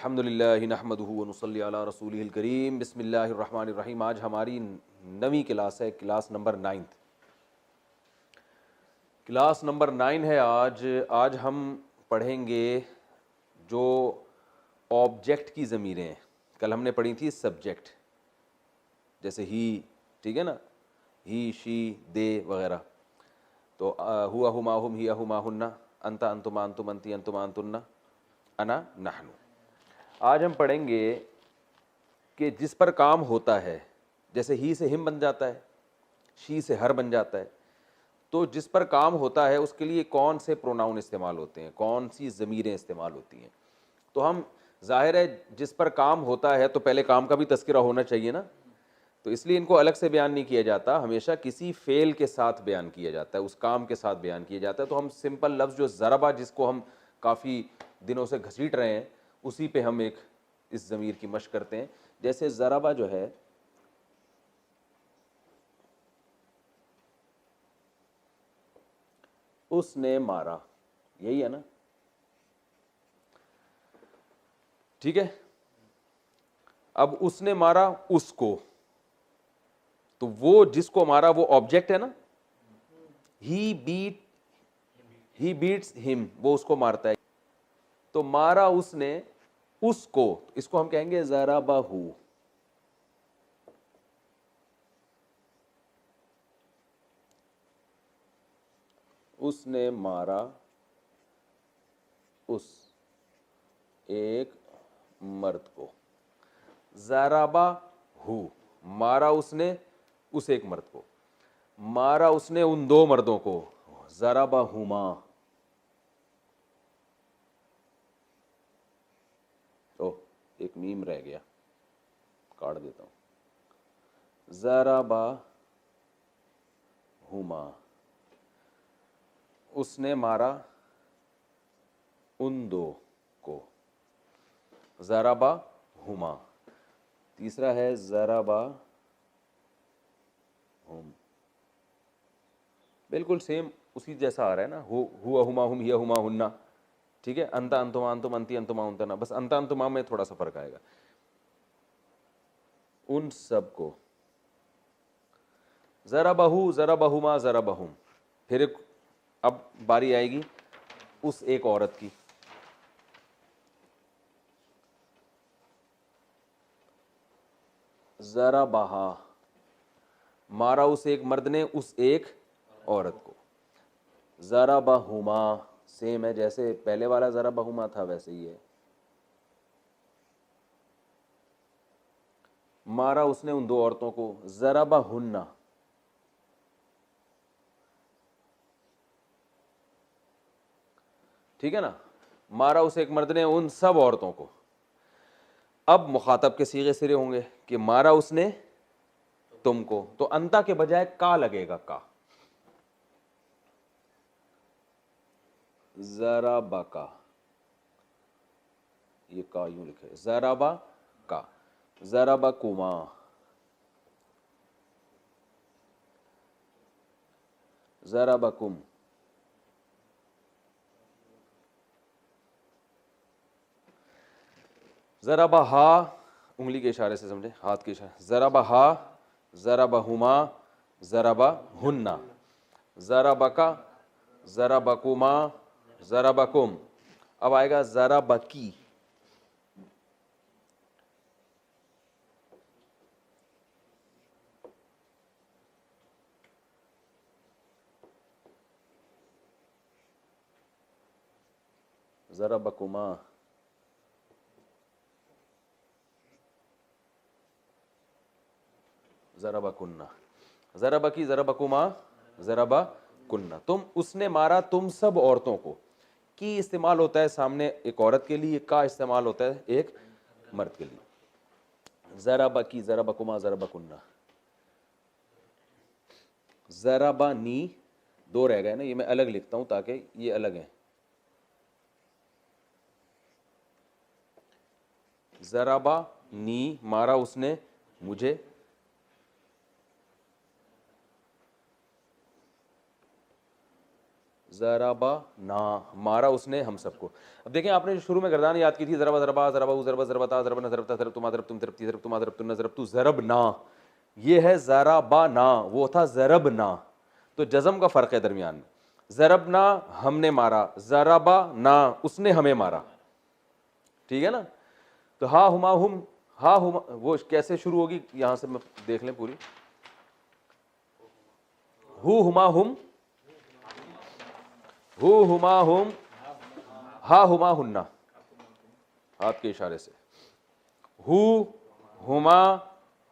الحمد للہ نحمدہ ونصلی علی رسولہ الکریم، بسم اللہ الرحمن الرحیم۔ آج ہماری نویں کلاس ہے، کلاس نمبر 9 کلاس نمبر 9 ہے آج ہم پڑھیں گے جو آبجیکٹ کی ضمیریں ہیں۔ کل ہم نے پڑھی تھی سبجیکٹ، جیسے ہی، ٹھیک ہے نا، ہی، شی، دے وغیرہ۔ تو ہوا، ہما، ہم، ہی، ہما، ہن، انت، انتما، انتم، انتی، انتما، انتن، انا، نحن۔ آج ہم پڑھیں گے کہ جس پر کام ہوتا ہے، جیسے ہی سے ہم بن جاتا ہے، شی سے ہر بن جاتا ہے، تو جس پر کام ہوتا ہے اس کے لیے کون سے پروناؤن استعمال ہوتے ہیں، کون سی ضمیریں استعمال ہوتی ہیں۔ تو ہم، ظاہر ہے جس پر کام ہوتا ہے تو پہلے کام کا بھی تذکرہ ہونا چاہیے نا، تو اس لیے ان کو الگ سے بیان نہیں کیا جاتا، ہمیشہ کسی فعل کے ساتھ بیان کیا جاتا ہے، اس کام کے ساتھ بیان کیا جاتا ہے۔ تو ہم سمپل لفظ جو ضربہ، جس کو ہم کافی دنوں سے گھسیٹ رہے ہیں، اسی پہ ہم ایک اس ضمیر کی مشق کرتے ہیں۔ جیسے ضربہ جو ہے، اس نے مارا، یہی ہے نا، ٹھیک ہے۔ اب اس نے مارا اس کو، تو وہ جس کو مارا وہ آبجیکٹ ہے نا، ہی بیٹس ہم، وہ اس کو مارتا ہے۔ تو مارا اس نے اس کو، اس کو ہم کہیں گے ضربہ۔ اس نے مارا اس ایک مرد کو، ضربہ ہو، مارا اس نے اس ایک مرد کو، مارا اس نے ان دو مردوں کو، ضربہ ہما۔ او، ایک میم رہ گیا، کاٹ دیتا ہوں، ضربہ ہما، اس نے مارا ان دو کو، ضربہ ہما۔ تیسرا ہے ضربہ ہم، بالکل سیم اسی جیسا آ رہا ہے نا، ہوا، ہما، ہم، ہی، ہما، ہننا، ٹھیک ہے۔ انتا، انتما، انتم، انتی، انتما، انتنا، بس انتا انتما میں تھوڑا سا فرق آئے گا۔ ان سب کو، ضربہ، ضربہما، ضربہم۔ پھر اب باری آئے گی اس ایک عورت کی، ضربہا، مارا اس ایک مرد نے اس ایک عورت کو، ضربہما، سیم ہے جیسے پہلے والا ضربہما تھا ویسے ہی ہے۔ مارا اس نے ان دو عورتوں کو، ضربہن، ٹھیک ہے نا۔ مارا اس ایک مرد نے ان سب عورتوں کو۔ اب مخاطب کے صیغے سرے ہوں گے کہ مارا اس نے تم کو، تو انتا کے بجائے کا لگے گا، کا، ضربکا، یہ کا یوں لکھے، ضربا کا، ضربکما، ضربکم، ضربہا، انگلی کے اشارے سے سمجھے، ہاتھ کے اشارے، ضربہا، ضربہما، ضربہن، ضربکا، ضربکما، ضربکم۔ اب آئے گا ضربکی، ضربکما، ضربکن، ضربکی، ضربکما، ضربکن۔ تم، اس نے مارا تم سب عورتوں کو۔ کی استعمال ہوتا ہے سامنے ایک عورت کے لیے، کا استعمال ہوتا ہے ایک مرد کے لیے۔ ضربکی، ضربکما، ضربکن۔ ضربنی، دو رہ گئے نا، یہ میں الگ لکھتا ہوں تاکہ یہ الگ ہیں۔ ضربنی، مارا اس نے مجھے، ضربنا مارا اس نے ہم سب کو. اب دیکھیں آپ نے جو شروع میں گردان یاد کی تھی ضربا ضربا ضربہ ضربہ ضربتا ضربنا ضربتا ضربتما ضربتم ضربتی ضربتما ضربتن ضربتو ضربنا, یہ ہے ضربنا, وہ تھا ضربنا. تو جزم کا فرق ہے درمیان میں. ضربنا ہم نے مارا, ضربنا اس نے ہمیں مارا, ٹھیک ہے نا. تو ہا ہما ہم, ہا ہما وہ کیسے شروع ہوگی یہاں سے میں دیکھ لیں پوری. ہو ہما ہم, ہو ہما ہم, ہا ہما ہننا, ہاتھ کے اشارے سے. ہو ہما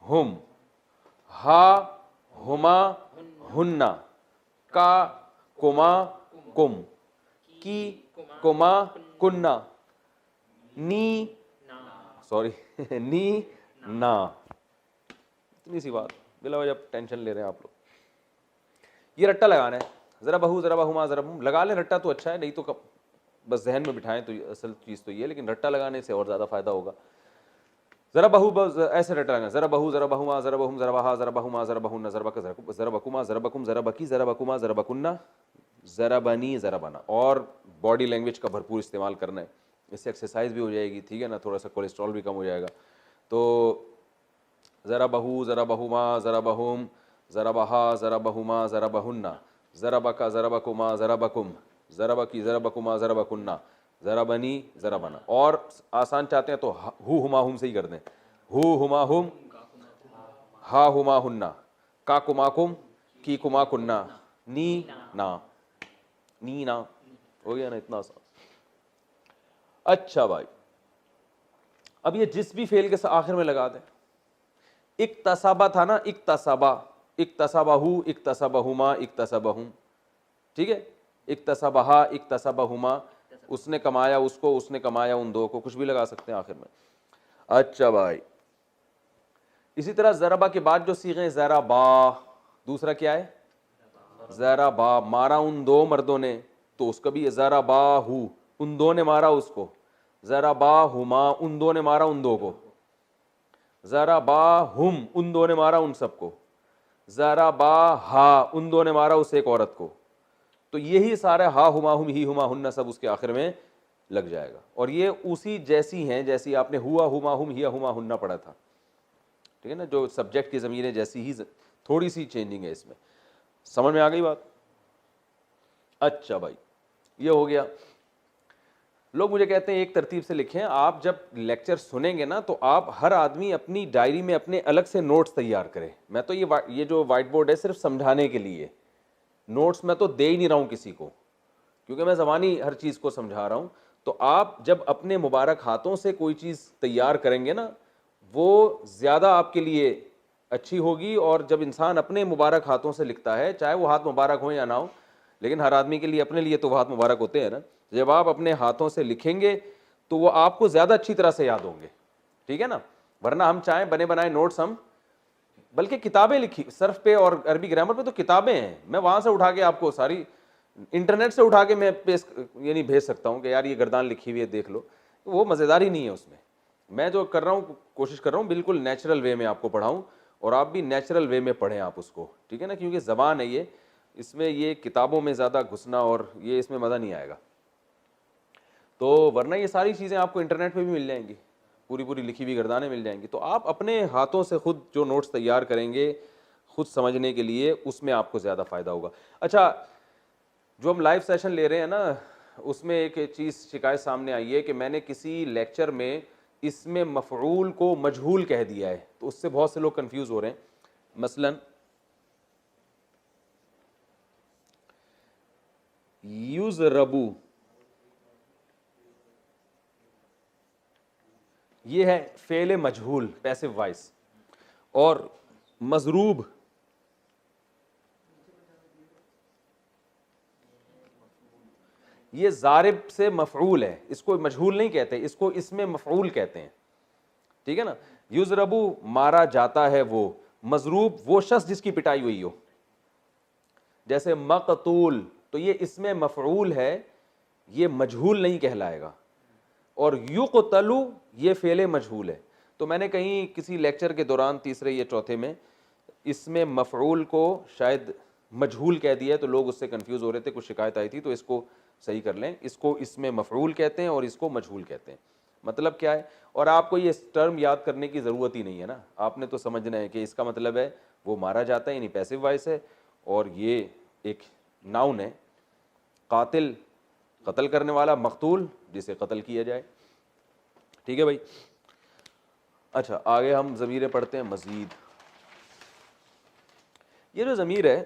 ہم, ہا ہما ہننا, کا کما کم, کی کما کننا, نی سوری نی نا. اتنی سی بات, بلا وجہ ٹینشن لے رہے ہیں آپ لوگ. یہ رٹا لگانا ہے, ذرا بہو ذرا بہما ذرا بہم لگا لیں رٹا تو اچھا ہے, نہیں تو بس ذہن میں بٹھائیں تو اصل چیز تو یہ ہے, لیکن رٹا لگانے سے اور زیادہ فائدہ ہوگا. ذرا بہو ایسے رٹا لگانا, ذرا بہو ذرا بہما ذرا بہم ذرا بہا ذرا بہما ذرا بہن ذرا بک ذرا بکما ذرا بکم ذرا بکی ذرا بکما ذرا بکننا ذرا بنی ذرا بنا. اور باڈی لینگویج کا بھرپور استعمال کرنا ہے, اس سے ایکسرسائز بھی ہو جائے گی, ٹھیک ہے نا, تھوڑا سا کولیسٹرول بھی کم ہو جائے گا. تو ذرا بہو ذرا بہما ذرا بہم ذرا بہا ذرا بہما ذرا بہننا ذرا بکا ذرا بکما ذرا بکم ذرا بکی ذرا بکما ذرا بکننا ذرا بنی ذرا بنا. اور آسان چاہتے ہیں تو ہو ہما ہم سے ہی کر دیں, ہو ہما ہم, ہا ہما ہننا, کا کما کم, کی کما کننا, نی نا, نی نا. ہو گیا نا, اتنا آسان. اچھا بھائی, اب یہ جس بھی فعل کے آخر میں لگا دیں. اکتسبہ تھا نا, اکتسبہ, اکتسبہ, اکتسبہما, اکتسبہم, ٹھیک ہے. اکتسبہا, اکتسبہما, اس نے کمایا اس کو, اس نے کمایا ان دو کو, کچھ بھی لگا سکتے ہیں آخر میں. اچھا بھائی, اسی طرح ضربہ کے بعد جو صیغے ہیں ضربا, دوسرا کیا ہے ضربا, مارا ان دو مردوں نے, تو اس کا بھی ضرباہو, ان دو نے مارا اس کو. ضرباہما, ان دو نے مارا ان دو کو. ضرباہم, ان دو نے مارا ان سب کو. ضرباہا, ان دو نے مارا اس ایک عورت کو. تو یہی سارے ہا ہما ہم ہی ہما ہن سب اس کے آخر میں لگ جائے گا, اور یہ اسی جیسی ہیں جیسی آپ نے ہوا ہما ہم ہیا ہما ہننا پڑھا تھا, ٹھیک ہے نا. جو سبجیکٹ کی ضمیریں جیسی ہی, تھوڑی سی چینجنگ ہے اس میں. سمجھ میں آ گئی بات. اچھا بھائی, یہ ہو گیا. لوگ مجھے کہتے ہیں ایک ترتیب سے لکھیں. آپ جب لیکچر سنیں گے نا تو آپ ہر آدمی اپنی ڈائری میں اپنے الگ سے نوٹس تیار کریں. میں تو یہ جو وائٹ بورڈ ہے صرف سمجھانے کے لیے, نوٹس میں تو دے ہی نہیں رہا ہوں کسی کو, کیونکہ میں زبانی ہر چیز کو سمجھا رہا ہوں. تو آپ جب اپنے مبارک ہاتھوں سے کوئی چیز تیار کریں گے نا, وہ زیادہ آپ کے لیے اچھی ہوگی. اور جب انسان اپنے مبارک ہاتھوں سے لکھتا ہے, چاہے وہ ہاتھ مبارک ہوں یا نہ ہو, لیکن ہر آدمی کے لیے اپنے لیے تو وہ ہاتھ مبارک ہوتے ہیں نا, جب آپ اپنے ہاتھوں سے لکھیں گے تو وہ آپ کو زیادہ اچھی طرح سے یاد ہوں گے, ٹھیک ہے نا. ورنہ ہم چاہیں بنے بنائے نوٹس, ہم بلکہ کتابیں لکھی صرف پہ اور عربی گرامر پہ تو کتابیں ہیں, میں وہاں سے اٹھا کے آپ کو ساری انٹرنیٹ سے اٹھا کے میں یعنی بھیج سکتا ہوں کہ یار یہ گردان لکھی ہوئی ہے دیکھ لو. وہ مزیدار ہی نہیں ہے اس میں. میں جو کر رہا ہوں, کوشش کر رہا ہوں بالکل نیچرل وے میں آپ کو پڑھاؤں, اور آپ بھی نیچرل وے میں پڑھیں آپ اس کو, ٹھیک ہے نا. کیونکہ زبان ہے یہ, اس میں یہ کتابوں میں زیادہ گھسنا اور یہ اس میں مزہ نہیں آئے گا. تو ورنہ یہ ساری چیزیں آپ کو انٹرنیٹ پہ بھی مل جائیں گی, پوری پوری لکھی ہوئی گردانیں مل جائیں گی. تو آپ اپنے ہاتھوں سے خود جو نوٹس تیار کریں گے خود سمجھنے کے لیے, اس میں آپ کو زیادہ فائدہ ہوگا. اچھا, جو ہم لائیو سیشن لے رہے ہیں نا, اس میں ایک چیز شکایت سامنے آئی ہے کہ میں نے کسی لیکچر میں اس میں مفعول کو مجہول کہہ دیا ہے, تو اس سے بہت سے لوگ کنفیوز ہو رہے ہیں. مثلا یضربو, یہ ہے فعل مجہول پیسو وائس, اور مضروب یہ ضارب سے مفعول ہے, اس کو مجہول نہیں کہتے, اس کو اس میں مفعول کہتے ہیں, ٹھیک ہے نا. یضربو مارا جاتا ہے وہ, مضروب وہ شخص جس کی پٹائی ہوئی ہو. جیسے مقتول, تو یہ اس میں مفعول ہے, یہ مجہول نہیں کہلائے گا. اور یقتل یہ فعل مجہول ہے. تو میں نے کہیں کسی لیکچر کے دوران تیسرے یا چوتھے میں اس میں مفعول کو شاید مجہول کہہ دیا ہے تو لوگ اس سے کنفیوز ہو رہے تھے, کچھ شکایت آئی تھی, تو اس کو صحیح کر لیں. اس کو اس میں مفعول کہتے ہیں اور اس کو مجہول کہتے ہیں. مطلب کیا ہے, اور آپ کو یہ ٹرم یاد کرنے کی ضرورت ہی نہیں ہے نا, آپ نے تو سمجھنا ہے کہ اس کا مطلب ہے وہ مارا جاتا ہے, یعنی پیسو وائس ہے, اور یہ ایک ناؤن ہے. قاتل قتل کرنے والا, مقتول جسے قتل کیا جائے. ٹھیک ہے بھائی. اچھا آگے ہم ضمیریں پڑھتے ہیں مزید. یہ جو ضمیر ہے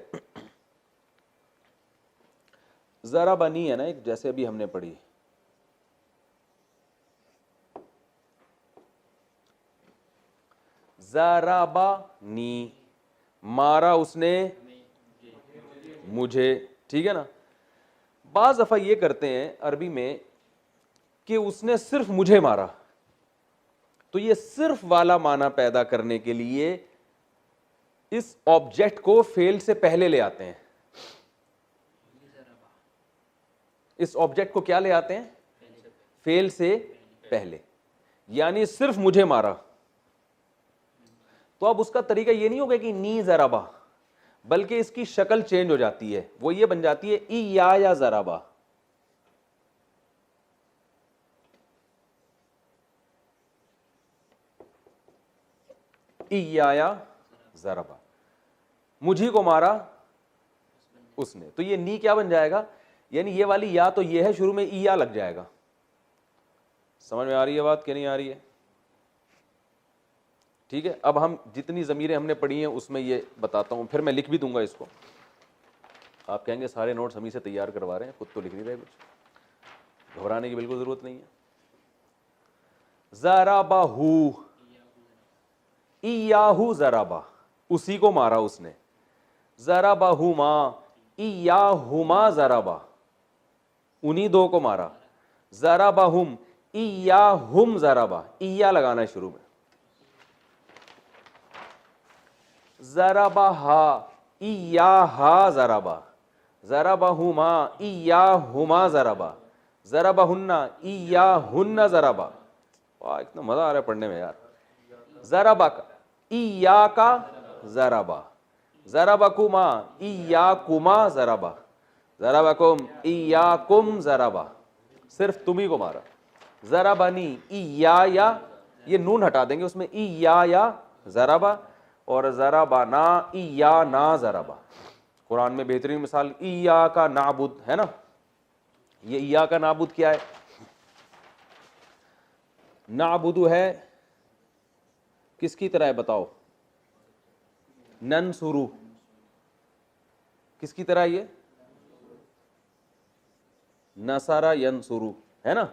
ضربنی ہے نا, ایک جیسے ابھی ہم نے پڑھی, ضربنی مارا اس نے مجھے. ٹھیک ہے نا. بعض دفعہ یہ کرتے ہیں عربی میں کہ اس نے صرف مجھے مارا, تو یہ صرف والا معنی پیدا کرنے کے لیے اس آبجیکٹ کو فعل سے پہلے لے آتے ہیں. اس آبجیکٹ کو کیا لے آتے ہیں؟ فعل سے پہلے. یعنی صرف مجھے مارا, تو اب اس کا طریقہ یہ نہیں ہوگا کہ نی ضربا, بلکہ اس کی شکل چینج ہو جاتی ہے, وہ یہ بن جاتی ہے ای یا ضربا. ای یا ضربا, مجھے کو مارا اس نے, تو یہ نی کیا بن جائے گا؟ یعنی یہ والی یا تو یہ ہے, شروع میں ای یا لگ جائے گا. سمجھ میں آ رہی ہے بات کہ نہیں آ رہی ہے؟ ٹھیک ہے. اب ہم جتنی ضمیریں ہم نے پڑھی ہیں اس میں یہ بتاتا ہوں, پھر میں لکھ بھی دوں گا اس کو. آپ کہیں گے سارے نوٹس ہم ہی سے تیار کروا رہے ہیں, خود تو لکھ نہیں رہے کچھ, گھبرانے کی بالکل ضرورت نہیں ہے. ضربہ, ایاہو ضربہ, اسی کو مارا اس نے. ضربہما ایاہما ضربہ, انہی دو کو مارا. ضربہم ایاہم ضربہ, ایا لگانا ہے شروع میں. ضربہا ایاہا ضربہ, ضربہما ایاہما ضربہ, ضربہن ایاہن ضربہ. واہ اتنا مزہ آ رہا ہے پڑھنے میں یار. ضربک ایاکا ضربہ, ضربکما ایاکما ضربہ, ضربکم ایاکم ضربہ, صرف تمہیں کو مارا. ضربنی ایایا, یہ نون ہٹا دیں گے, اس میں ایایا ضربہ, اور ضربنا ایانا ضربہ. قرآن میں بہترین مثال ایاکا نعبد ہے نا. یہ ایاکا نعبد کیا ہے؟ نعبد ہے کس کی طرح ہے بتاؤ؟ ننصرو کس کی طرح؟ یہ نصرہ ینصرو ہے نا.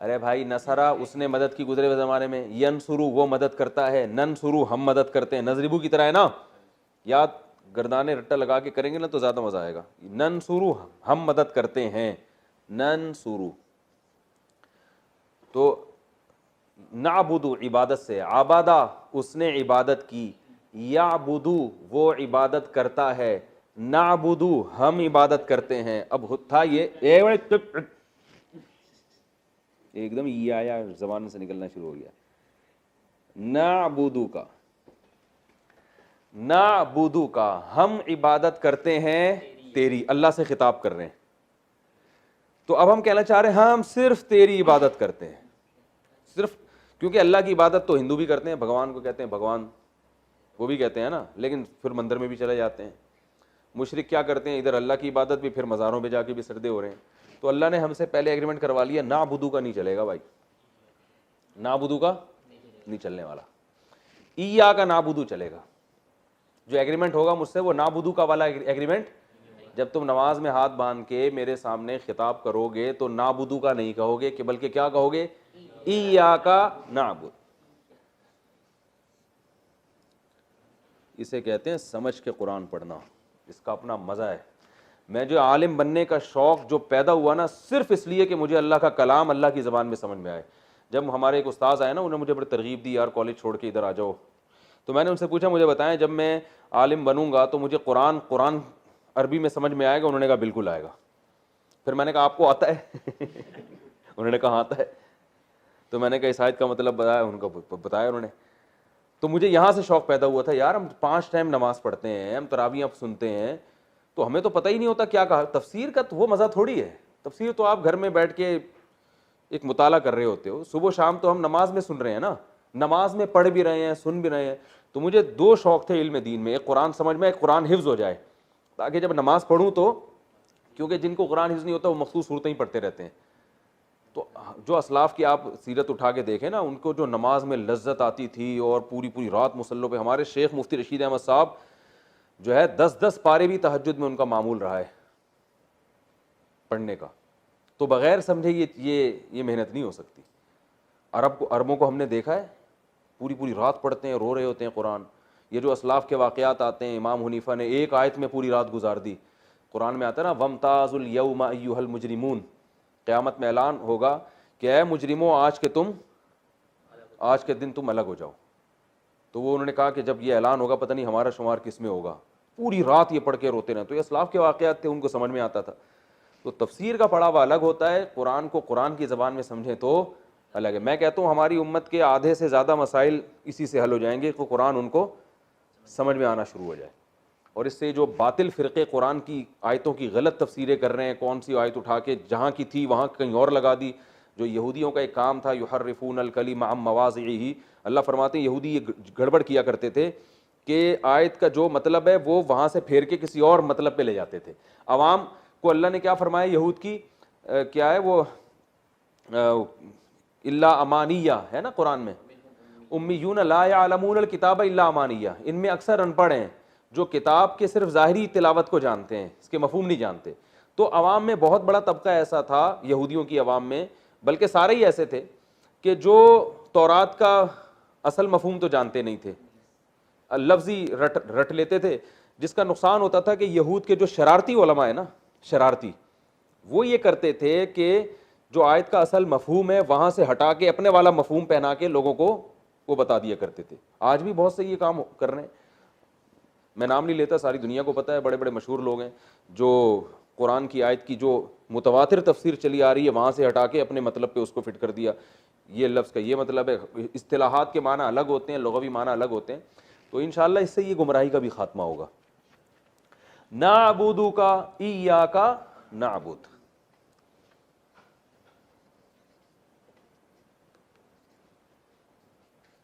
ارے بھائی نصرہ اس نے مدد کی گزرے ہوئے زمانے میں, ینصرو وہ مدد کرتا ہے, ننصرو ہم مدد کرتے ہیں. نضربو کی طرح ہے نا, یاد گردانے رٹا لگا کے کریں گے نا تو زیادہ مزہ آئے گا. ننصرو ہم مدد کرتے ہیں, ننصرو. تو نعبدو عبادت سے, عبادہ اس نے عبادت کی, یعبدو وہ عبادت کرتا ہے, نعبدو ہم عبادت کرتے ہیں. اب تھا یہ ایک دم یہ آیا زبان سے نکلنا شروع ہو گیا. نعبدو کا, نعبدو کا ہم عبادت کرتے ہیں تیری, اللہ سے خطاب کر رہے ہیں. تو اب ہم کہنا چاہ رہے ہیں ہم صرف تیری عبادت کرتے ہیں, صرف, کیونکہ اللہ کی عبادت تو ہندو بھی کرتے ہیں, بھگوان کو کہتے ہیں بھگوان, وہ بھی کہتے ہیں نا, لیکن پھر مندر میں بھی چلے جاتے ہیں. مشرک کیا کرتے ہیں, ادھر اللہ کی عبادت بھی, پھر مزاروں پہ جا کے بھی سردے ہو رہے ہیں. تو اللہ نے ہم سے پہلے ایگریمنٹ کروا لیا, نعبدو کا نہیں چلے گا بھائی, نعبدو کا نہیں چلنے والا, ایا کا نعبدو چلے گا. جو ایگریمنٹ ہوگا مجھ سے وہ نعبدو کا والا ایگریمنٹ. جب تم نماز میں ہاتھ باندھ کے میرے سامنے خطاب کرو گے تو نعبدو کا نہیں کہو گے, کہ بلکہ کیا کہو گے؟ ایاکا نعبد. اسے کہتے ہیں سمجھ کے قرآن پڑھنا, اس کا اپنا مزہ ہے. میں جو عالم بننے کا شوق جو پیدا ہوا نا, صرف اس لیے کہ مجھے اللہ کا کلام اللہ کی زبان میں سمجھ میں آئے. جب ہمارے ایک استاذ آئے نا, انہوں نے مجھے بڑی ترغیب دی, یار کالج چھوڑ کے ادھر آ جاؤ. تو میں نے ان سے پوچھا مجھے بتائیں جب میں عالم بنوں گا تو مجھے قرآن عربی میں سمجھ میں آئے گا؟ انہوں نے کہا بالکل آئے گا. پھر میں نے کہا آپ کو آتا ہے؟ انہوں نے کہا آتا ہے. تو میں نے کہا اس آیت کا مطلب بتایا, ان کو بتایا انہوں نے. تو مجھے یہاں سے شوق پیدا ہوا تھا، یار ہم 5 ٹائم نماز پڑھتے ہیں، ہم تراویح سنتے ہیں، تو ہمیں تو پتہ ہی نہیں ہوتا کیا کہا. تفسیر کا تو وہ مزہ تھوڑی ہے، تفسیر تو آپ گھر میں بیٹھ کے ایک مطالعہ کر رہے ہوتے ہو، صبح شام تو ہم نماز میں سن رہے ہیں نا، نماز میں پڑھ بھی رہے ہیں، سن بھی رہے ہیں. تو مجھے 2 شوق تھے علم دین میں، ایک قرآن سمجھ میں، ایک قرآن حفظ ہو جائے، تاکہ جب نماز پڑھوں تو، کیونکہ جن کو قرآن حفظ نہیں ہوتا وہ مخصوص صورتیں ہی پڑھتے رہتے ہیں. تو جو اسلاف کی آپ سیرت اٹھا کے دیکھیں نا، ان کو جو نماز میں لذت آتی تھی اور پوری پوری رات مصلوں پہ. ہمارے شیخ مفتی رشید احمد صاحب جو ہے 10 پارے بھی تہجد میں ان کا معمول رہا ہے پڑھنے کا. تو بغیر سمجھے یہ محنت نہیں ہو سکتی. عربوں کو ہم نے دیکھا ہے پوری پوری رات پڑھتے ہیں، رو رہے ہوتے ہیں قرآن. یہ جو اسلاف کے واقعات آتے ہیں، امام حنیفہ نے ایک آیت میں پوری رات گزار دی. قرآن میں آتا ہے نا وَامْتَازُوا الْيَوْمَ أَيُّهَا الْمُجْرِمُونَ، قیامت میں اعلان ہوگا کہ اے مجرموں آج کے دن تم الگ ہو جاؤ. تو وہ انہوں نے کہا کہ جب یہ اعلان ہوگا پتہ نہیں ہمارا شمار کس میں ہوگا. پوری رات یہ پڑھ کے روتے رہے. تو یہ اسلاف کے واقعات تھے، ان کو سمجھ میں آتا تھا. تو تفسیر کا پڑھاوا الگ ہوتا ہے، قرآن کو قرآن کی زبان میں سمجھیں تو الگ ہے. میں کہتا ہوں ہماری امت کے آدھے سے زیادہ مسائل اسی سے حل ہو جائیں گے کہ قرآن ان کو سمجھ میں آنا شروع ہو جائے. اور اس سے جو باطل فرقے قرآن کی آیتوں کی غلط تفسیریں کر رہے ہیں، کون سی آیت اٹھا کے جہاں کی تھی وہاں کہیں اور لگا دی. جو یہودیوں کا ایک کام تھا یحرفون الکلم عن مواضعہ، اللہ فرماتے ہیں یہودی یہ گڑبڑ کیا کرتے تھے کہ آیت کا جو مطلب ہے وہ وہاں سے پھیر کے کسی اور مطلب پہ لے جاتے تھے. عوام کو اللہ نے کیا فرمایا، یہود کی کیا ہے وہ الا امانیہ ہے نا قرآن میں، امیون لا یعلمون الکتاب الا امانیہ، ان میں اکثر ان پڑھ ہیں جو کتاب کے صرف ظاہری تلاوت کو جانتے ہیں، اس کے مفہوم نہیں جانتے. تو عوام میں بہت بڑا طبقہ ایسا تھا، یہودیوں کی عوام میں، بلکہ سارے ہی ایسے تھے کہ جو تورات کا اصل مفہوم تو جانتے نہیں تھے، لفظی رٹ لیتے تھے. جس کا نقصان ہوتا تھا کہ یہود کے جو شرارتی علماء ہیں نا، شرارتی، وہ یہ کرتے تھے کہ جو آیت کا اصل مفہوم ہے وہاں سے ہٹا کے اپنے والا مفہوم پہنا کے لوگوں کو وہ بتا دیا کرتے تھے. آج بھی بہت سے یہ کام کر رہے ہیں، میں نام نہیں لیتا، ساری دنیا کو پتہ ہے، بڑے بڑے مشہور لوگ ہیں جو قرآن کی آیت کی جو متواتر تفسیر چلی آ رہی ہے وہاں سے ہٹا کے اپنے مطلب پہ اس کو فٹ کر دیا. یہ لفظ کا یہ مطلب ہے، اصطلاحات کے معنی الگ ہوتے ہیں، لغوی معنی الگ ہوتے ہیں. تو انشاءاللہ اس سے یہ گمراہی کا بھی خاتمہ ہوگا. نعبدک ایاک نعبد،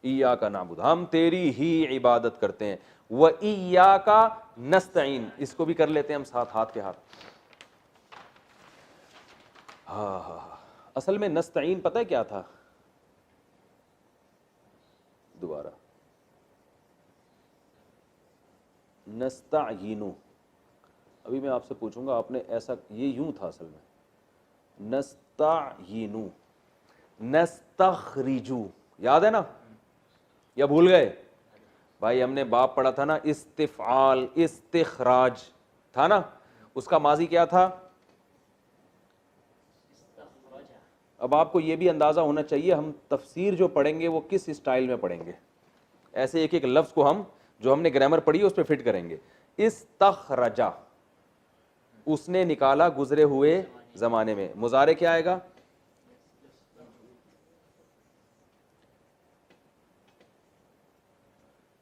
ایاک نعبد، ہم تیری ہی عبادت کرتے ہیں. وَإِيَّاكَ نَسْتَعِينُ، اس کو بھی کر لیتے ہیں ہم ساتھ، ہاتھ کے ہاتھ. ہاں اصل میں نستعین پتہ ہے کیا تھا؟ دوبارہ نستعینو، ابھی میں آپ سے پوچھوں گا آپ نے ایسا، یہ یوں تھا اصل میں، نستعینو، نستخرجو، یاد ہے نا یا بھول گئے؟ بھائی ہم نے باب پڑھا تھا نا، استفعال، استخراج تھا نا، اس کا ماضی کیا تھا؟ اب آپ کو یہ بھی اندازہ ہونا چاہیے ہم تفسیر جو پڑھیں گے وہ کس اسٹائل میں پڑھیں گے. ایسے ایک ایک لفظ کو ہم جو ہم نے گرامر پڑھی ہے اس پہ فٹ کریں گے. استخرجا، اس نے نکالا گزرے ہوئے زمانے میں. مضارع کیا آئے گا؟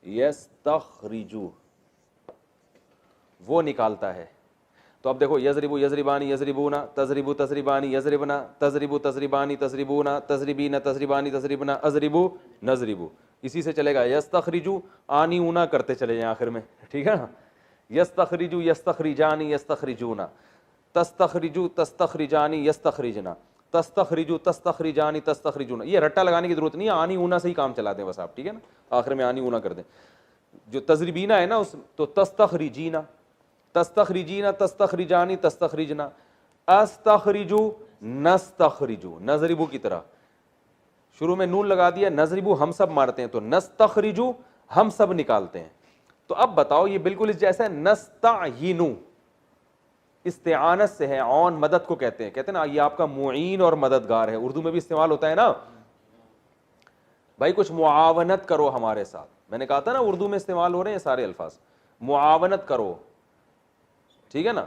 یستخرجو، وہ نکالتا ہے. تو اب دیکھو یضربو یضربانی یضربونا، تضربو تضربانی یضربنا، تضربو تضربانی تضربونا، تضربین تضربانی تضربنا، اضربو نضربو، اسی سے چلے گا. یستخرجو، آنی اونا کرتے چلے جائیں آخر میں، ٹھیک ہے نا. یستخرجو یستخرجانی یستخرجونا، تستخرجو تستخرجانی یستخرجنا، تستخرجو تستخرجانی تستخرجونا. یہ رٹا لگانے کی ضرورت نہیں ہے، آنی اونا سے ہی کام چلا دیں بس آپ، ٹھیک ہے نا، آخر میں آنی اونا کر دیں. جو تضربینا ہے نا اس تو تستخرجینا، تستخرجینا تستخرجانی تستخرجنا، استخرجو نستخرجو، نضربو کی طرح شروع میں نون لگا دیا، نضربو ہم سب مارتے ہیں، تو نستخرجو ہم سب نکالتے ہیں. تو اب بتاؤ یہ بالکل اس جیسا ہے. نستعینو استعانت سے ہے، عون مدد کو کہتے ہیں نا، یہ آپ کا معین اور مددگار ہے، اردو میں بھی استعمال ہوتا ہے نا. بھائی کچھ معاونت کرو ہمارے ساتھ، میں نے کہا تھا نا اردو میں استعمال ہو رہے ہیں سارے الفاظ، معاونت کرو، ٹھیک ہے نا.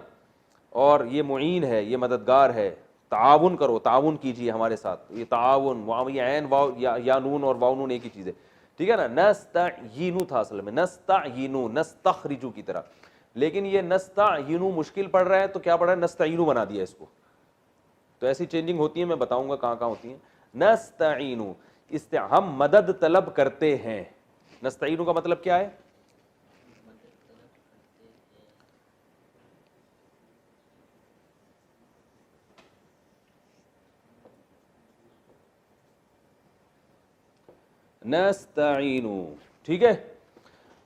اور یہ معین ہے، یہ مددگار ہے. تعاون کرو، تعاون کیجیے ہمارے ساتھ. یہ تعاون، یہ عین واو یا نون اور واو نون ایک ہی چیز ہے. ٹھیک ہے نا, نستعینو تھا اصل میں, نستعینو نستخرجو کی طرح, لیکن یہ نستعینو مشکل پڑ رہا ہے تو کیا پڑ رہا ہے, نستعینو بنا دیا اس کو. تو ایسی چینجنگ ہوتی ہے, میں بتاؤں گا کہاں کہاں ہوتی ہیں. نستعینو, ہم مدد طلب کرتے ہیں. نستعینو کا مطلب کیا ہے؟ نستعینو, ٹھیک ہے,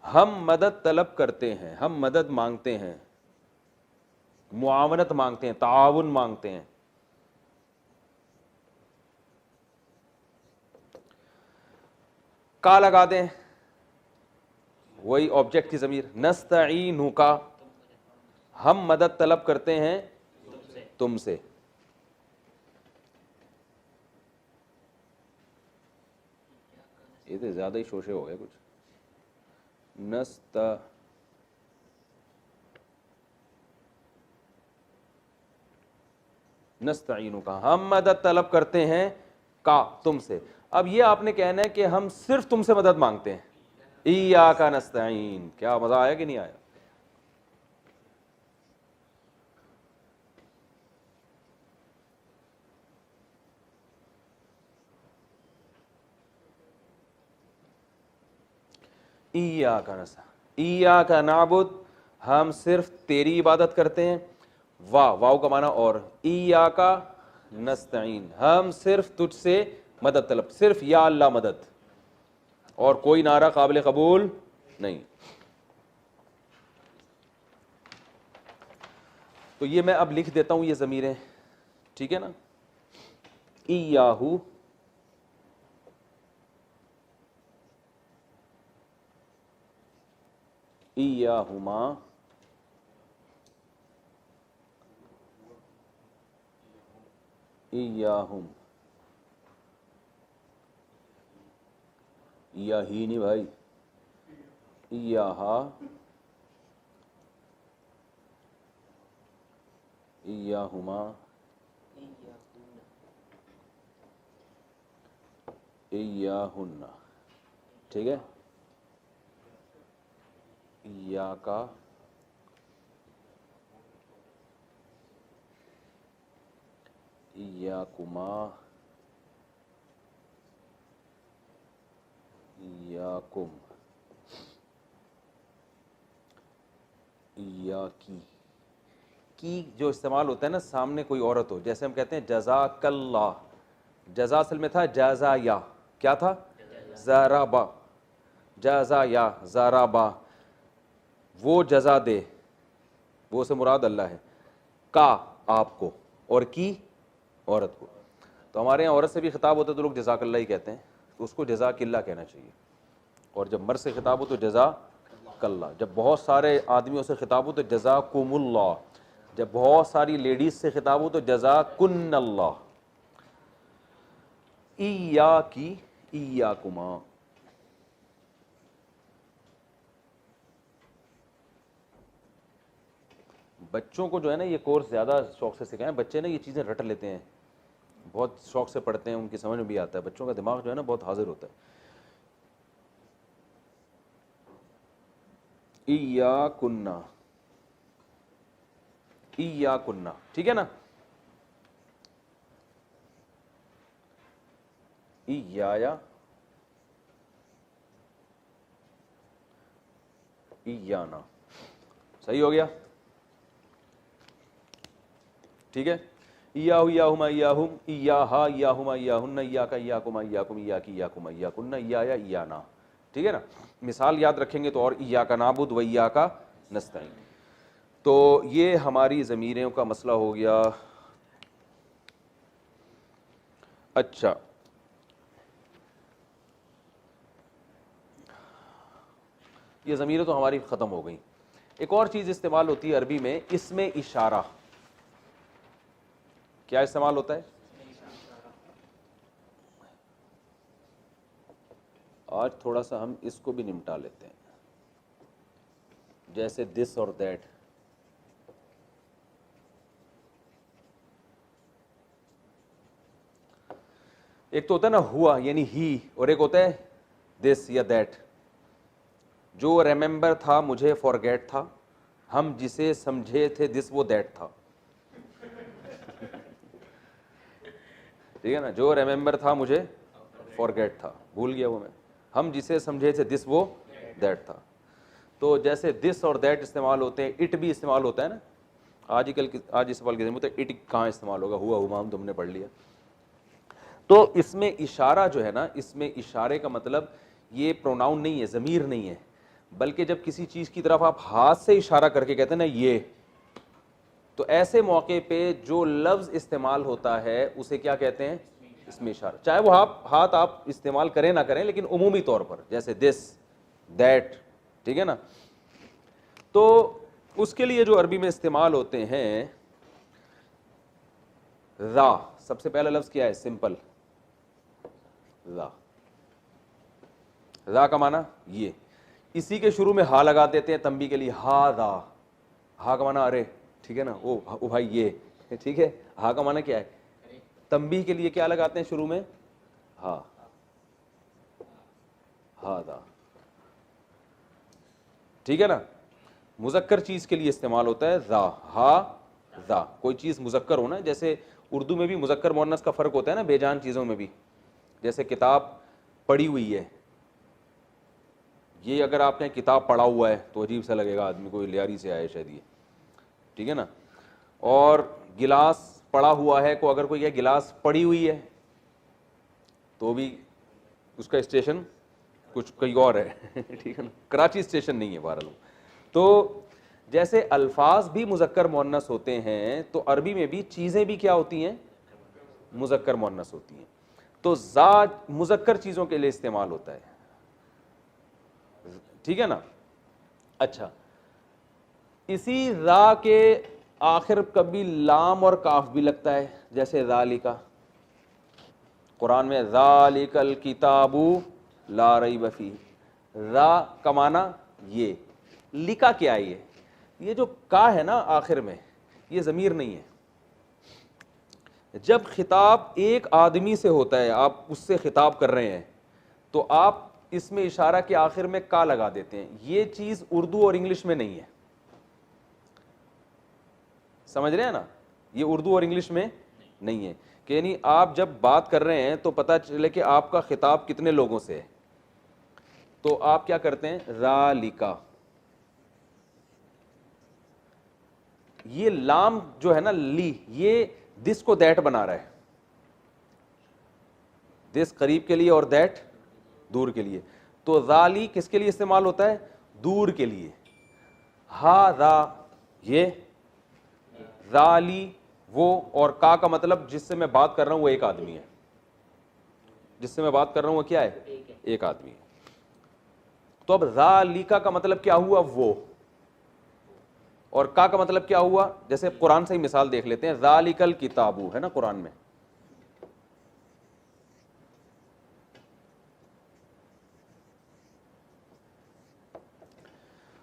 ہم مدد طلب کرتے ہیں, ہم مدد مانگتے ہیں, معاونت مانگتے ہیں, تعاون مانگتے ہیں. کا لگا دیں, وہی آبجیکٹ کی ضمیر, نستعینو کا, ہم مدد طلب کرتے ہیں تم سے. یہ تو زیادہ ہی شوشے ہو گئے کچھ. نستعینو کا, ہم مدد طلب کرتے ہیں کا, تم سے. اب یہ آپ نے کہنا ہے کہ ہم صرف تم سے مدد مانگتے ہیں. ایاک نستعین, کیا مزہ آیا کہ نہیں آیا؟ ایاک نستعین, ایاک نعبد, ہم صرف تیری عبادت کرتے ہیں. واو کا معنی اور, ایاک نستعین, ہم صرف تجھ سے مدد طلب, صرف یا اللہ مدد, اور کوئی نعرہ قابل قبول نہیں. تو یہ میں اب لکھ دیتا ہوں یہ ضمیریں, ٹھیک ہے نا. ایاہو, ایاہما, ایاہم, ایاہی نہیں بھائی, ایاہا, ایاہما, ایاہن, ٹھیک ہے. ایاکا, ایاکما, ایاکم, ایاکی. کی جو استعمال ہوتا ہے نا سامنے کوئی عورت ہو, جیسے ہم کہتے ہیں جزاک اللہ, جزا اصل میں تھا جزا یا, کیا تھا؟ زارابا, جزا یا زارابا, وہ جزا دے, وہ سے مراد اللہ ہے. کا آپ کو, اور کی عورت کو. تو ہمارے یہاں عورت سے بھی خطاب ہوتا ہے تو لوگ جزاک اللہ ہی کہتے ہیں, تو اس کو جزاک اللہ کہنا چاہیے. اور جب مرد سے خطاب ہو تو جزاک اللہ, جب بہت سارے آدمیوں سے خطاب ہو تو جزاکم اللہ, جب بہت ساری لیڈیز سے خطاب ہو تو جزاکن اللہ. ایاکی, ایاکما. بچوں کو جو ہے نا یہ کورس زیادہ شوق سے سکھائیں, بچے نا یہ چیزیں رٹ لیتے ہیں, بہت شوق سے پڑھتے ہیں, ان کی سمجھ میں بھی آتا ہے, بچوں کا دماغ جو ہے نا بہت حاضر ہوتا ہے. ایاکن, ایاکن, ٹھیک ہے نا. ایایا, ایانا, صحیح ہو گیا, ٹھیک ہے. ایاہو, ایاہما, ایاہم, ایاہا, ایاہما, ایاہن, ایاکا, ایاکما, ایاکم, ایاکی, ایاکما, ایاکن, ایایا, ایانا, ٹھیک ہے نا. مثال یاد رکھیں گے تو اور, ایاک نعبد و ایاک نستعین. تو یہ ہماری ضمیروں کا مسئلہ ہو گیا. اچھا, یہ ضمیریں تو ہماری ختم ہو گئیں. ایک اور چیز استعمال ہوتی ہے عربی میں, اس میں اشارہ. کیا استعمال ہوتا ہے؟ آج تھوڑا سا ہم اس کو بھی نمٹا لیتے ہیں, جیسے دس اور دیٹ. ایک تو ہوتا ہے نا ہوا یعنی ہی, اور ایک ہوتا ہے دس یا دیٹ. جو ریممبر تھا مجھے فارگیٹ تھا, ہم جسے سمجھے تھے دس وہ دیٹ تھا. ٹھیک ہے نا, جو ریممبر تھا مجھے فارگیٹ تھا, بھول گیا وہ میں, ہم جسے سمجھے تھے دس وہ دیٹ تھا. تو جیسے دس اور دیٹ استعمال ہوتے ہیں, اٹ بھی استعمال ہوتا ہے نا. آج اس سوال کے ذمہ اٹ کہاں استعمال ہوگا, ہوا ہمام تم نے پڑھ لیا. تو اس میں اشارہ جو ہے نا, اس میں اشارے کا مطلب یہ پروناؤن نہیں ہے, ضمیر نہیں ہے, بلکہ جب کسی چیز کی طرف آپ ہاتھ سے اشارہ کر کے کہتے ہیں نا یہ, تو ایسے موقع پہ جو لفظ استعمال ہوتا ہے اسے کیا کہتے ہیں, اس میں اشارہ. چاہے وہ ہاتھ آپ استعمال کریں نہ کریں, لیکن عمومی طور پر جیسے دس دیٹ, ٹھیک ہے نا. تو اس کے لیے جو عربی میں استعمال ہوتے ہیں, را, سب سے پہلا لفظ کیا ہے, سمپل را. را کا معنی یہ, اسی کے شروع میں ہا لگا دیتے ہیں تنبیہ کے لیے, ہا را. ہا کا معنی ارے, ٹھیک ہے نا, او بھائی یہ, ٹھیک ہے. ہا کا معنی کیا ہے, تنبیہ کے لیے کیا لگاتے ہیں شروع میں, ہا, ہا دا, ٹھیک ہے نا. مذکر چیز کے لیے استعمال ہوتا ہے را, ہا دا. کوئی چیز مذکر ہونا, جیسے اردو میں بھی مذکر مؤنث کا فرق ہوتا ہے نا بے جان چیزوں میں بھی. جیسے کتاب پڑھی ہوئی ہے, یہ اگر آپ کہیں کتاب پڑھا ہوا ہے تو عجیب سا لگے گا آدمی, کوئی لیاری سے آئے شاید یہ, ٹھیک ہے نا. اور گلاس پڑا ہوا ہے, کو اگر کوئی یہ گلاس پڑی ہوئی ہے تو بھی اس کا اسٹیشن کچھ کہیں اور ہے, ٹھیک ہے نا, کراچی اسٹیشن نہیں ہے بہرحال. تو جیسے الفاظ بھی مذکر مؤنث ہوتے ہیں, تو عربی میں بھی چیزیں بھی کیا ہوتی ہیں, مذکر مؤنث ہوتی ہیں. تو ذات مذکر چیزوں کے لیے استعمال ہوتا ہے, ٹھیک ہے نا. اچھا, اسی را کے آخر کبھی لام اور کاف بھی لگتا ہے, جیسے ذالکا, قرآن میں ذالک الکتاب لا ریب فیہ. را کا معنی یہ, لکا کیا ہے, یہ جو کا ہے نا آخر میں, یہ ضمیر نہیں ہے. جب خطاب ایک آدمی سے ہوتا ہے, آپ اس سے خطاب کر رہے ہیں, تو آپ اس میں اشارہ کے آخر میں کا لگا دیتے ہیں. یہ چیز اردو اور انگلش میں نہیں ہے, سمجھ رہے ہیں نا, یہ اردو اور انگلش میں نہیں ہے. کہ یعنی آپ جب بات کر رہے ہیں تو پتہ چلے کہ آپ کا خطاب کتنے لوگوں سے ہے, تو آپ کیا کرتے ہیں, ذالکا. یہ لام جو ہے نا لی, یہ دس کو دیٹ بنا رہا ہے, دس قریب کے لیے اور دیٹ دور کے لیے. تو ذالی کس کے لیے استعمال ہوتا ہے, دور کے لیے. ہا را یہ, ذالی وہ, اور کا مطلب جس سے میں بات کر رہا ہوں وہ ایک آدمی ہے, جس سے میں بات کر رہا ہوں وہ کیا ہے, ایک آدمی ہے. تو اب ذالکا کا مطلب کیا ہوا, وہ, اور کا مطلب کیا ہوا. جیسے قرآن سے ہی مثال دیکھ لیتے ہیں, ذالک الکتاب ہے نا قرآن میں,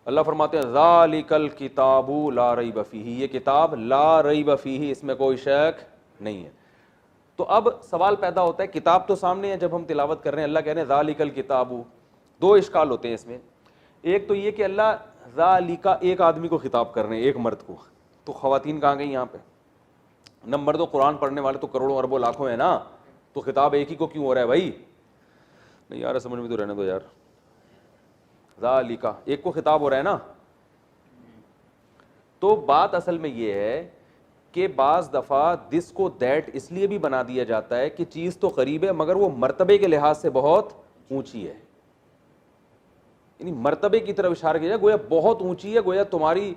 اللہ فرماتے ہیں ذالک الکتاب لا ریب فیہ, یہ کتاب لا ریب فیہ, اس میں کوئی شک نہیں ہے. تو اب سوال پیدا ہوتا ہے, کتاب تو سامنے ہے جب ہم تلاوت کر رہے ہیں, اللہ کہہ رہے ہیں ذالک الکتاب. دو اشکال ہوتے ہیں اس میں. ایک تو یہ کہ اللہ ذالک ایک آدمی کو خطاب کر رہے ہیں, ایک مرد کو, تو خواتین کہاں گئی یہاں پہ. نمبر دو, قرآن پڑھنے والے تو کروڑوں اربوں لاکھوں ہیں نا, تو خطاب ایک ہی کو کیوں ہو رہا ہے بھائی, نہیں یار سمجھ میں تو رہنے دو یار. ذالک ایک کو خطاب ہو رہا ہے نا. تو بات اصل میں یہ ہے کہ بعض دفعہ دس کو دیٹ اس لیے بھی بنا دیا جاتا ہے کہ چیز تو قریب ہے مگر وہ مرتبے کے لحاظ سے بہت اونچی ہے, یعنی مرتبے کی طرف اشارہ کیا جائے, گویا بہت اونچی ہے, گویا تمہاری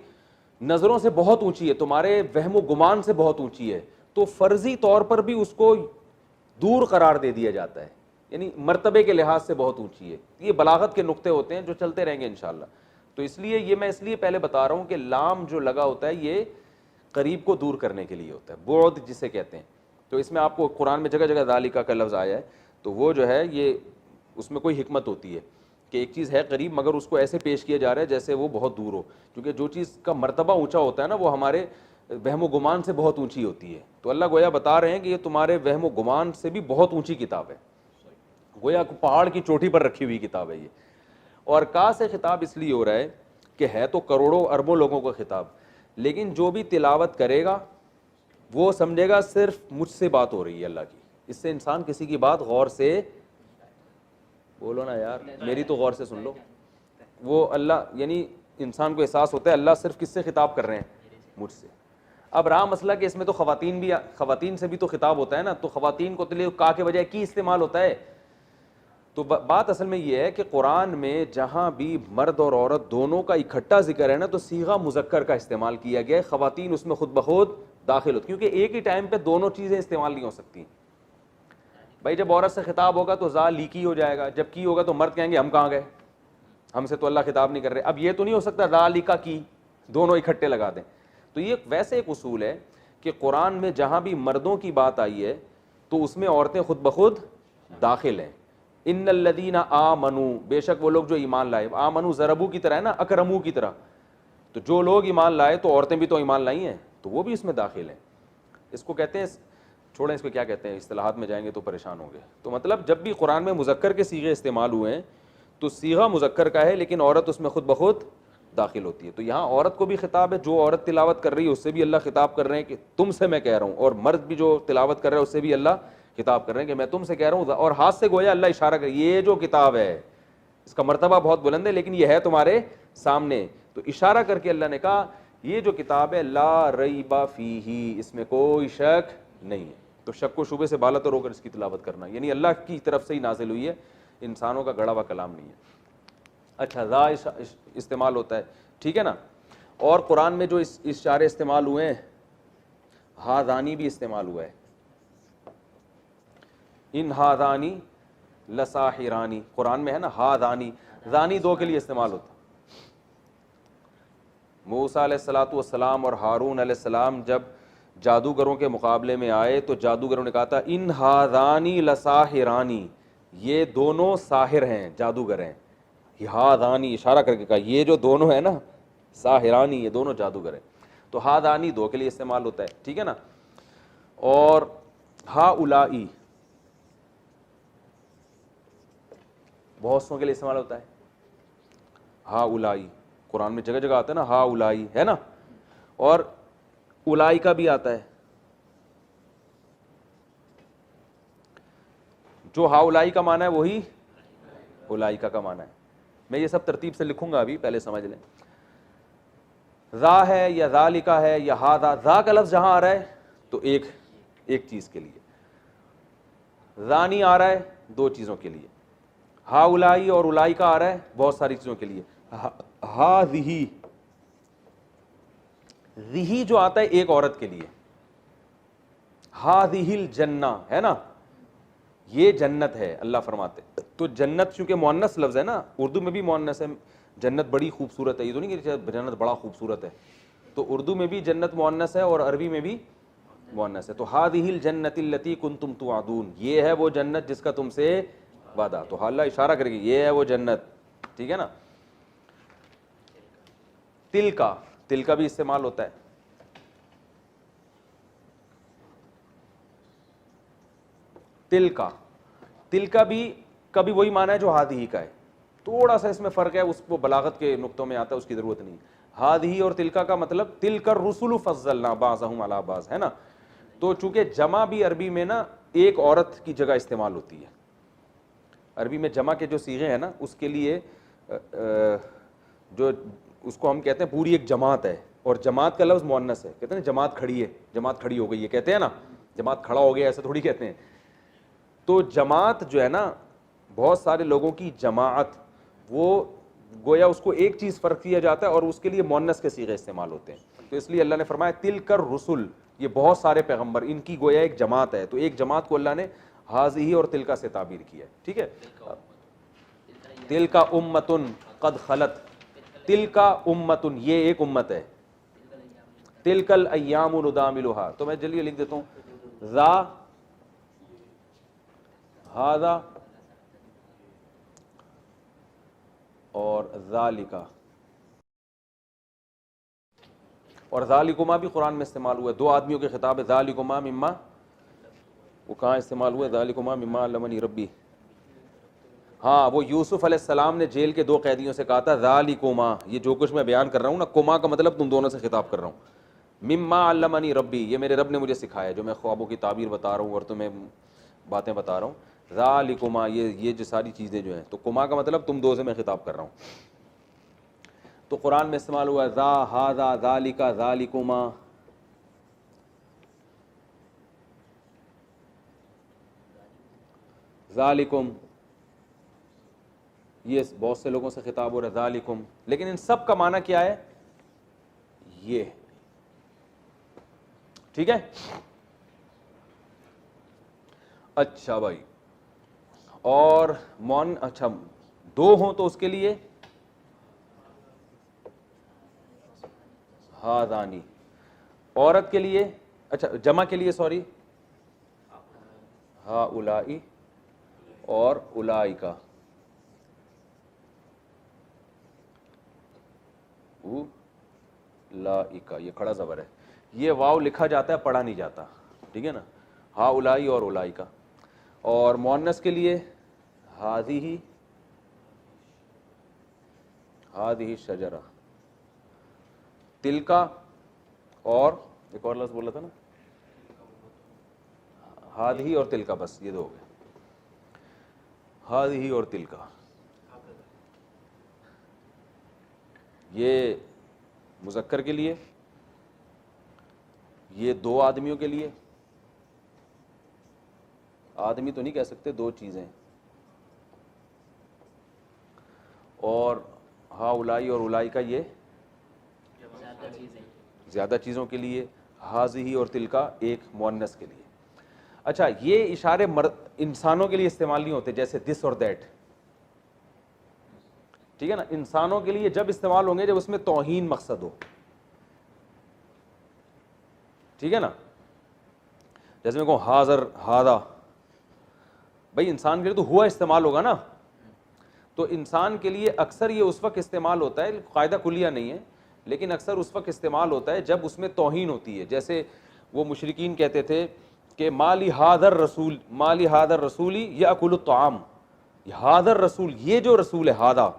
نظروں سے بہت اونچی ہے, تمہارے وہم و گمان سے بہت اونچی ہے. تو فرضی طور پر بھی اس کو دور قرار دے دیا جاتا ہے, یعنی مرتبے کے لحاظ سے بہت اونچی ہے. یہ بلاغت کے نقطے ہوتے ہیں جو چلتے رہیں گے انشاءاللہ. تو اس لیے یہ میں اس لیے پہلے بتا رہا ہوں کہ لام جو لگا ہوتا ہے یہ قریب کو دور کرنے کے لیے ہوتا ہے, بعد جسے کہتے ہیں. تو اس میں آپ کو قرآن میں جگہ جگہ ذالکا کا لفظ آیا ہے, تو وہ جو ہے یہ اس میں کوئی حکمت ہوتی ہے کہ ایک چیز ہے قریب مگر اس کو ایسے پیش کیا جا رہا ہے جیسے وہ بہت دور ہو, کیونکہ جو چیز کا مرتبہ اونچا ہوتا ہے نا وہ ہمارے وہم و گمان سے بہت اونچی ہوتی ہے. تو اللہ گویا بتا رہے ہیں کہ یہ تمہارے وہم و گمان سے بھی بہت اونچی کتاب ہے. گویا پہاڑ کی چوٹی پر رکھی ہوئی کتاب ہے یہ. اور کا سے خطاب اس لیے ہو رہا ہے کہ ہے تو کروڑوں اربوں لوگوں کا خطاب, لیکن جو بھی تلاوت کرے گا وہ سمجھے گا صرف مجھ سے بات ہو رہی ہے اللہ کی. اس سے انسان کسی کی بات غور سے, بولو نا یار میری تو غور سے سن لو, وہ اللہ یعنی انسان کو احساس ہوتا ہے اللہ صرف کس سے خطاب کر رہے ہیں, مجھ سے. اب رہا مسئلہ کہ اس میں تو خواتین سے بھی تو خطاب ہوتا ہے نا, تو خواتین کو تو لیے کا کے بجائے کی استعمال ہوتا ہے. تو بات اصل میں یہ ہے کہ قرآن میں جہاں بھی مرد اور عورت دونوں کا اکٹھا ذکر ہے نا, تو صیغہ مذکر کا استعمال کیا گیا ہے, خواتین اس میں خود بخود داخل ہوتی, کیونکہ ایک ہی ٹائم پہ دونوں چیزیں استعمال نہیں ہو سکتی. بھائی جب عورت سے خطاب ہوگا تو ذا لیکی ہو جائے گا, جب کی ہوگا تو مرد کہیں گے ہم کہاں گئے, ہم سے تو اللہ خطاب نہیں کر رہے. اب یہ تو نہیں ہو سکتا ذا لیکا کی دونوں اکٹھے لگا دیں. تو یہ ویسے ایک اصول ہے کہ قرآن میں جہاں بھی مردوں کی بات آئی ہے تو اس میں عورتیں خود بخود داخل ہیں. ان الذین آمنوا, بے شک وہ لوگ جو ایمان لائے, آمنوا ضربو کی طرح ہے نا, اکرمو کی طرح, تو جو لوگ ایمان لائے تو عورتیں بھی تو ایمان لائی ہیں, تو وہ بھی اس میں داخل ہیں. اس کو کہتے ہیں, چھوڑیں اس کو کیا کہتے ہیں, اصطلاحات میں جائیں گے تو پریشان ہوں گے. تو مطلب جب بھی قرآن میں مذکر کے صیغے استعمال ہوئے ہیں تو صیغہ مذکر کا ہے, لیکن عورت اس میں خود بخود داخل ہوتی ہے. تو یہاں عورت کو بھی خطاب ہے, جو عورت تلاوت کر رہی ہے اس سے بھی اللہ خطاب کر رہے ہیں کہ تم سے میں کہہ رہا ہوں, اور مرد بھی جو تلاوت کر رہا ہے اس سے بھی اللہ خطاب کر رہے ہیں کہ میں تم سے کہہ رہا ہوں. اور ہاتھ سے گویا اللہ اشارہ کر, یہ جو کتاب ہے اس کا مرتبہ بہت بلند ہے لیکن یہ ہے تمہارے سامنے. تو اشارہ کر کے اللہ نے کہا یہ جو کتاب ہے لا ریب فیہ, اس میں کوئی شک نہیں ہے. تو شک و شبے سے بالا تر ہو کر اس کی تلاوت کرنا, یعنی اللہ کی طرف سے ہی نازل ہوئی ہے, انسانوں کا گڑا ہوا کلام نہیں ہے. اچھا ذا استعمال ہوتا ہے, ٹھیک ہے نا. اور قرآن میں جو اشارے استعمال ہوئے ہیں, ہاذانی بھی استعمال ہوا ہے, ان ہاذانی لساحرانی, قرآن میں ہے نا ہاذانی, ذانی دو کے لیے استعمال ہوتا. موسیٰ علیہ الصلوۃ والسلام اور ہارون علیہ السلام جب جادوگروں کے مقابلے میں آئے تو جادوگروں نے کہا تھا ان ہاذانی لساحرانی, یہ دونوں ساحر ہیں, جادوگر ہیں. ہاذانی اشارہ کر کے کہا یہ جو دونوں ہیں نا ساحرانی, یہ دونوں جادوگر ہیں. تو ہاذانی دو کے لیے استعمال ہوتا ہے, ٹھیک ہے نا. اور ہاؤلائی بہت سو کے لیے استعمال ہوتا ہے. ہاؤلائی قرآن میں جگہ جگہ آتا ہے نا, ہاؤلائی ہے نا. اور اولائی کا بھی آتا ہے, جو ہاؤلائی کا معنی ہے وہی اولائی کا معنی ہے. میں یہ سب ترتیب سے لکھوں گا, ابھی پہلے سمجھ لیں. ذا ہے یا ذالکا ہے یا ہاذا, ذا کا لفظ جہاں آ رہا ہے تو ایک چیز کے لیے, ذانی آ رہا ہے دو چیزوں کے لیے, ہاؤلائی اور اولائی کا آ رہا ہے بہت ساری چیزوں کے لیے. ہاذہی, ذہی جو آتا ہے ایک عورت کے لیے, ہاذہ الجنہ ہے نا, یہ جنت ہے اللہ فرماتے. تو جنت چونکہ مؤنث لفظ ہے نا, اردو میں بھی مؤنث ہے, جنت بڑی خوبصورت ہے, یہ تو نہیں کہ جنت بڑا خوبصورت ہے, تو اردو میں بھی جنت مؤنث ہے اور عربی میں بھی مؤنث ہے. تو ہاذہ الجنۃ التی کنتم توعدون, یہ ہے وہ جنت جس کا تم سے وعدہ. تو اللہ اشارہ کرے گی یہ ہے وہ جنت, ٹھیک ہے نا. تل کا بھی استعمال ہوتا ہے. تل کا بھی کبھی وہی معنی ہے جو ہادھی کا ہے, تھوڑا سا اس میں فرق ہے, اس کو بلاغت کے نقطوں میں آتا ہے, اس کی ضرورت نہیں. ہادھی اور تلکا کا مطلب تلک الرسل فضلنا بعضهم علی بعض ہے نا. تو چونکہ جمع بھی عربی میں نا ایک عورت کی جگہ استعمال ہوتی ہے, عربی میں جمع کے جو صیغے ہیں نا اس کے لیے جو اس کو ہم کہتے ہیں پوری ایک جماعت ہے, اور جماعت کا لفظ مؤنث ہے. کہتے ہیں جماعت کھڑی ہے, جماعت کھڑی ہو گئی ہے, کہتے ہیں نا جماعت کھڑا ہو گیا, ایسا تھوڑی کہتے ہیں. تو جماعت جو ہے نا بہت سارے لوگوں کی جماعت, وہ گویا اس کو ایک چیز فرق کیا جاتا ہے اور اس کے لیے مؤنث کے صیغے استعمال ہوتے ہیں. تو اس لیے اللہ نے فرمایا تلک الرسل, یہ بہت سارے پیغمبر, ان کی گویا ایک جماعت ہے. تو ایک جماعت کو اللہ نے ہاذہ اور تلکا سے تعبیر کیا ہے, ٹھیک ہے. تلکا امتن قد خلت, تلکا امتن یہ ایک امت ہے, تلک الایام نداولها. تو میں جلدی لکھ دیتا ہوں, ذا ہاذا اور ذالکا, اور ذالکما بھی قرآن میں استعمال ہوا ہے, دو آدمیوں کے خطاب ہے. ذالکما مما, وہ کہاں استعمال ہوا ہے, ذالکما مما علمنی ربی, ہاں وہ یوسف علیہ السلام نے جیل کے 2 قیدیوں سے کہا تھا ذالکما، یہ جو کچھ میں بیان کر رہا ہوں نا، کما کا مطلب تم دونوں سے خطاب کر رہا ہوں، مما علمنی ربی، یہ میرے رب نے مجھے سکھایا، جو میں خوابوں کی تعبیر بتا رہا ہوں اور تمہیں باتیں بتا رہا ہوں، ذالکما، یہ جو ساری چیزیں جو ہیں، تو کما کا مطلب تم 2 سے میں خطاب کر رہا ہوں. تو قرآن میں استعمال ہوا ذا، ھذا، ذالک، ذالکما. ذالکم، یہ بہت سے لوگوں سے خطاب ہو رہا ہے ذالکم، لیکن ان سب کا معنی کیا ہے؟ یہ. ٹھیک ہے. اچھا بھائی، اور اچھا 2 ہوں تو اس کے لیے ہاذانی، عورت کے لیے، اچھا جمع کے لیے سوری، ہاؤلائی اور اولائکا. اولائکا، یہ کھڑا زبر ہے، یہ واو لکھا جاتا ہے، پڑھا نہیں جاتا. ٹھیک ہے نا، ہاؤلائی اور اولائکا. اور مؤنث کے لیے ہذہ، ہذہ شجرہ، تلکا، اور ایک اور لفظ بولا تھا نا، ہذہ اور تلکا، بس یہ 2 ہو گئے، ہذہ اور تلکا. یہ مذکر کے لیے، یہ 2 آدمیوں کے لیے، آدمی تو نہیں کہہ سکتے، 2 چیزیں، اور ہاؤلائی اور اولائکا یہ زیادہ چیزوں کے لیے، ہذہ اور تلکا ایک مؤنث کے لیے. اچھا یہ اشارے انسانوں کے لیے استعمال نہیں ہوتے، جیسے دس اور دیٹ. ٹھیک ہے نا، انسانوں کے لیے جب استعمال ہوں گے جب اس میں توہین مقصد ہو. ٹھیک ہے نا، جیسے میں کہوں حاضر، ہادہ، بھائی انسان کے لیے تو ہوا استعمال ہوگا نا. تو انسان کے لیے اکثر یہ اس وقت استعمال ہوتا ہے، قاعدہ کلیہ نہیں ہے، لیکن اکثر اس وقت استعمال ہوتا ہے جب اس میں توہین ہوتی ہے. جیسے وہ مشرکین کہتے تھے کہ مالی حاضر رسول، مالی حاضر رسولی یاکل الطعام، حاضر رسول، یہ جو رسول ہے، ہادہ،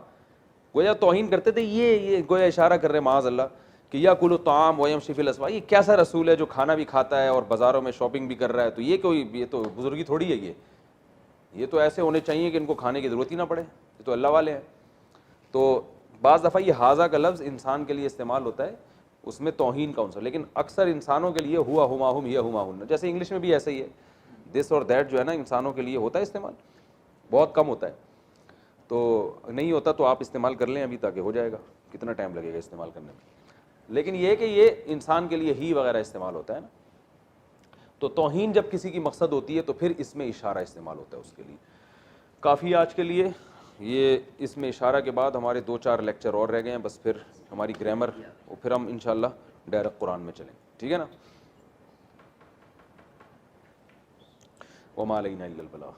گویا توہین کرتے تھے، یہ گویا اشارہ کر رہے معاذ اللہ کہ یاکل الطعام ویمشی فی الاسواق، یہ کیسا رسول ہے جو کھانا بھی کھاتا ہے اور بازاروں میں شاپنگ بھی کر رہا ہے. تو یہ تو بزرگی تھوڑی ہے، یہ تو ایسے ہونے چاہیے کہ ان کو کھانے کی ضرورت ہی نہ پڑے، یہ تو اللہ والے ہیں. تو بعض دفعہ یہ حاضہ کا لفظ انسان کے لیے استعمال ہوتا ہے، اس میں توہین کا عنصر، لیکن اکثر انسانوں کے لیے ہوا ہما ہم، یہ ہما ہن، جیسے انگلش میں بھی ایسا ہی ہے، دس اور دیٹ جو ہے نا انسانوں کے لیے ہوتا ہے استعمال، بہت کم ہوتا ہے. تو نہیں ہوتا تو آپ استعمال کر لیں ابھی تاکہ ہو جائے گا، کتنا ٹائم لگے گا استعمال کرنے میں. لیکن یہ کہ یہ انسان کے لیے ہی وغیرہ استعمال ہوتا ہے نا. تو توہین جب کسی کی مقصد ہوتی ہے تو پھر اس میں اشارہ استعمال ہوتا ہے اس کے لیے. کافی آج کے لیے یہ، اس میں اشارہ کے بعد ہمارے 2-4 لیکچر اور رہ گئے ہیں، بس پھر ہماری گرامر، اور پھر ہم انشاءاللہ ڈائریکٹ قرآن میں چلیں. ٹھیک ہے نا. وما علینا الا البلاغ.